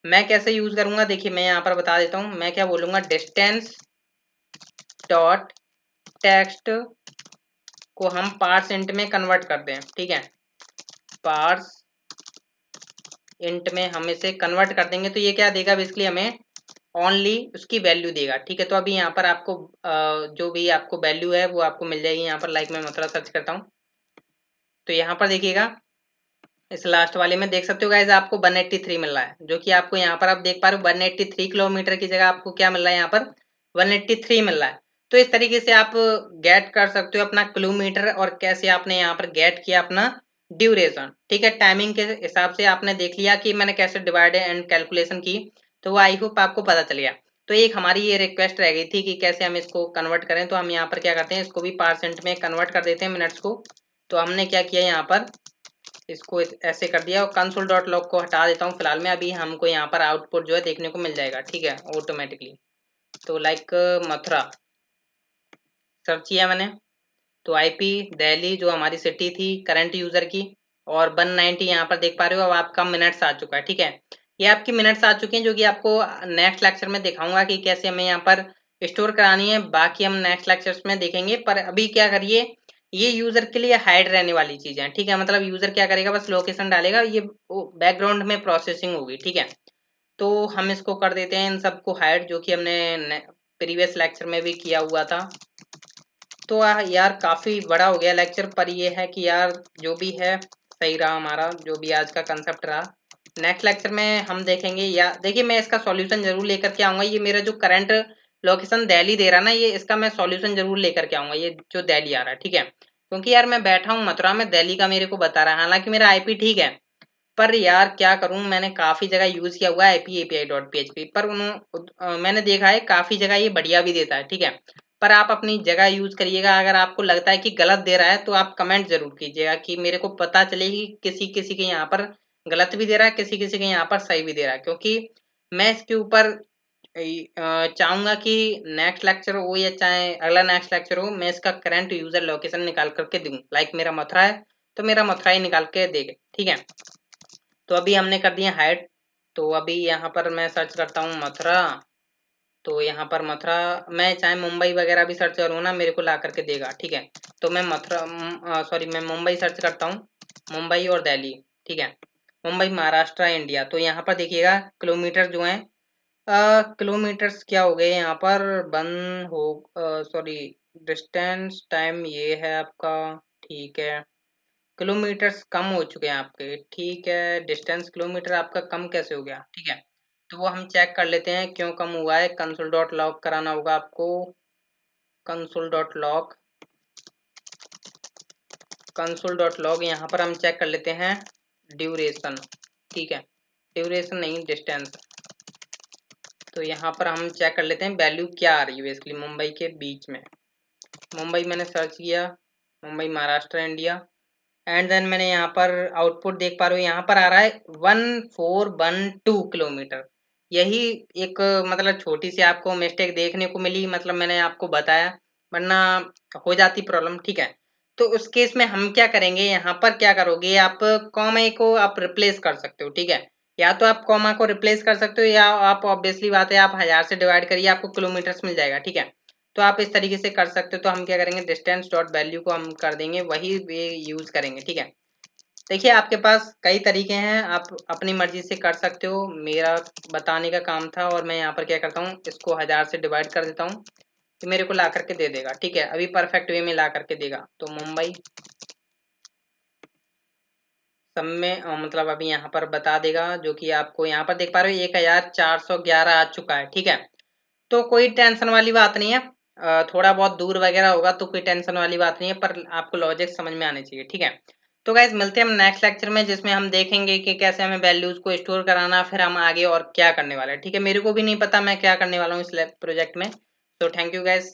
मैं कैसे यूज करूंगा, देखिए मैं यहाँ पर बता देता हूँ। मैं क्या बोलूंगा, डिस्टेंस डॉट टेक्स्ट को हम पार्स इंट में कन्वर्ट कर दें, ठीक है। पार्स इंट में हम इसे कन्वर्ट कर देंगे तो ये क्या देगा, बेसिकली हमें ओनली उसकी वैल्यू देगा, ठीक है। तो अभी यहाँ पर आपको जो भी आपको वैल्यू है वो आपको मिल जाएगी यहाँ पर। लाइक मैं मतलब सर्च करता हूँ तो यहाँ पर देखिएगा इस लास्ट वाले में देख सकते हो गाइज आपको 183 मिल रहा है, जो कि आपको यहाँ पर आप देख पा रहे हो 183 किलोमीटर की जगह आपको क्या मिल रहा है यहाँ पर 183 मिल रहा है। तो इस तरीके से आप गेट कर सकते हो अपना किलोमीटर, और कैसे आपने यहाँ पर गेट किया अपना ड्यूरेशन, ठीक है। टाइमिंग के हिसाब से आपने देख लिया कि मैंने कैसे डिवाइड एंड कैलकुलेशन की, तो वो आई होप आपको पता चल गया। तो एक हमारी ये रिक्वेस्ट रह गई थी कि कैसे हम इसको कन्वर्ट करें, तो हम यहाँ पर क्या करते हैं, इसको भी परसेंट में कन्वर्ट कर देते हैं मिनट्स को। तो हमने क्या किया यहाँ पर, इसको ऐसे कर दिया और कंसोल डॉट लॉग को हटा देता हूँ फिलहाल में। अभी हमको यहाँ पर आउटपुट जो है देखने को मिल जाएगा, ठीक है, ऑटोमेटिकली। तो लाइक मथुरा सर्च किया मैंने, तो आईपी दिल्ली जो हमारी सिटी थी करंट यूजर की, और 190 यहाँ पर देख पा रहे हो। अब आपका मिनट्स आ चुका है, ठीक है। ये आपकी मिनट्स आ चुके हैं जो कि आपको नेक्स्ट लेक्चर में दिखाऊंगा कि कैसे हमें यहाँ पर स्टोर करानी है। बाकी हम नेक्स्ट लेक्चर्स में देखेंगे, पर अभी क्या करिए, ये यूजर के लिए हाइड रहने वाली चीजें हैं, ठीक है। मतलब यूजर क्या करेगा, बस लोकेशन डालेगा, ये बैकग्राउंड में प्रोसेसिंग होगी, ठीक है। तो हम इसको कर देते हैं इन सबको हाइड, जो कि हमने प्रीवियस लेक्चर में भी किया हुआ था। तो यार काफी बड़ा हो गया लेक्चर, पर ये है कि यार जो भी है सही रहा हमारा, जो भी आज का कंसेप्ट रहा। नेक्स्ट लेक्चर में हम देखेंगे, या देखिए मैं इसका सॉल्यूशन जरूर लेकर के आऊंगा। ये मेरा जो करंट लोकेशन दिल्ली दे रहा ना, ये इसका मैं सॉल्यूशन जरूर लेकर के आऊंगा, ये जो दिल्ली आ रहा है, ठीक है। क्योंकि यार मैं बैठा हूँ मथुरा में, दिल्ली का मेरे को बता रहा है, हालांकि मेरा आईपी ठीक है, पर यार क्या करूं, मैंने काफी जगह यूज किया हुआ है आईपी एपीआई डॉट php, पर मैंने देखा है काफी जगह ये बढ़िया भी देता है, ठीक है। पर आप अपनी जगह यूज करिएगा। अगर आपको लगता है कि गलत दे रहा है तो आप कमेंट जरूर कीजिएगा कि मेरे को पता चले कि किसी किसी के यहाँ पर गलत भी दे रहा है, किसी किसी के यहाँ पर सही भी दे रहा है। क्योंकि मैं इसके ऊपर चाहूंगा कि नेक्स्ट लेक्चर हो या चाहे अगला नेक्स्ट लेक्चर हो, मैं इसका करंट यूजर लोकेशन निकाल करके दूं। लाइक मेरा मथुरा है तो मेरा मथुरा ही निकाल के देगा, ठीक है। तो अभी हमने कर दिया हाइड। तो अभी यहाँ पर मैं सर्च करता हूँ मथुरा, तो यहाँ पर मथुरा, मैं चाहे मुंबई वगैरह भी सर्च करूँ ना, मेरे को ला करके देगा, ठीक है। तो मैं मथुरा सॉरी मैं मुंबई सर्च करता हूँ, मुंबई और दिल्ली, ठीक है। मुंबई महाराष्ट्र इंडिया, तो यहाँ पर देखिएगा किलोमीटर जो है, किलोमीटर्स क्या हो गए यहाँ पर, वन हो सॉरी डिस्टेंस टाइम ये है आपका, ठीक है। किलोमीटर्स कम हो चुके हैं आपके, ठीक है। डिस्टेंस किलोमीटर आपका कम कैसे हो गया, ठीक है। तो वो हम चेक कर लेते हैं क्यों कम हुआ है। कंसोल डॉट लॉग कराना होगा आपको। कंसोल डॉट लॉग यहाँ पर हम चेक कर लेते हैं ड्यूरेशन, ठीक है। ड्यूरेशन नहीं, डिस्टेंस। तो यहाँ पर हम चेक कर लेते हैं वैल्यू क्या आ रही है बेसिकली मुंबई के बीच में। मुंबई मैंने सर्च किया, Mumbai Maharashtra India, and then मैंने यहाँ पर आउटपुट देख पा रहे हो, यहाँ पर आ रहा है 1412 किलोमीटर। यही एक मतलब छोटी सी आपको मिस्टेक देखने को मिली, मतलब मैंने आपको बताया, वरना हो जाती प्रॉब्लम, ठीक है। तो उस केस में हम क्या करेंगे, यहाँ पर क्या करोगे आप, कॉमा को आप रिप्लेस कर सकते हो, ठीक है। या तो आप कॉमा को रिप्लेस कर सकते हो, या आप ऑब्वियसली बात है आप 1000 से डिवाइड करिए, आपको किलोमीटर्स मिल जाएगा, ठीक है। तो आप इस तरीके से कर सकते हो। तो हम क्या करेंगे, डिस्टेंस डॉट वैल्यू को हम कर देंगे, वही वे यूज करेंगे, ठीक है। देखिए आपके पास कई तरीके हैं, आप अपनी मर्जी से कर सकते हो। मेरा बताने का काम था, और मैं यहाँ पर क्या करता हूँ, इसको 1000 से डिवाइड कर देता हूँ, तो मेरे को ला करके दे देगा, ठीक है। अभी परफेक्ट वे में ला करके देगा। तो मुंबई सब में मतलब अभी यहाँ पर बता देगा, जो कि आपको यहाँ पर देख पा रहे हो 1411 आ चुका है, ठीक है। तो कोई टेंशन वाली बात नहीं है। थोड़ा बहुत दूर वगैरह होगा तो कोई टेंशन वाली बात नहीं है, पर आपको लॉजिक समझ में आने चाहिए, ठीक है। तो गाइज मिलते हैं हम नेक्स्ट लेक्चर में, जिसमें हम देखेंगे कि कैसे हमें वैल्यूज को स्टोर कराना, फिर हम आगे और क्या करने वाले हैं, ठीक है। मेरे को भी नहीं पता मैं क्या करने वाला हूँ इस प्रोजेक्ट में। तो थैंक यू गाइज।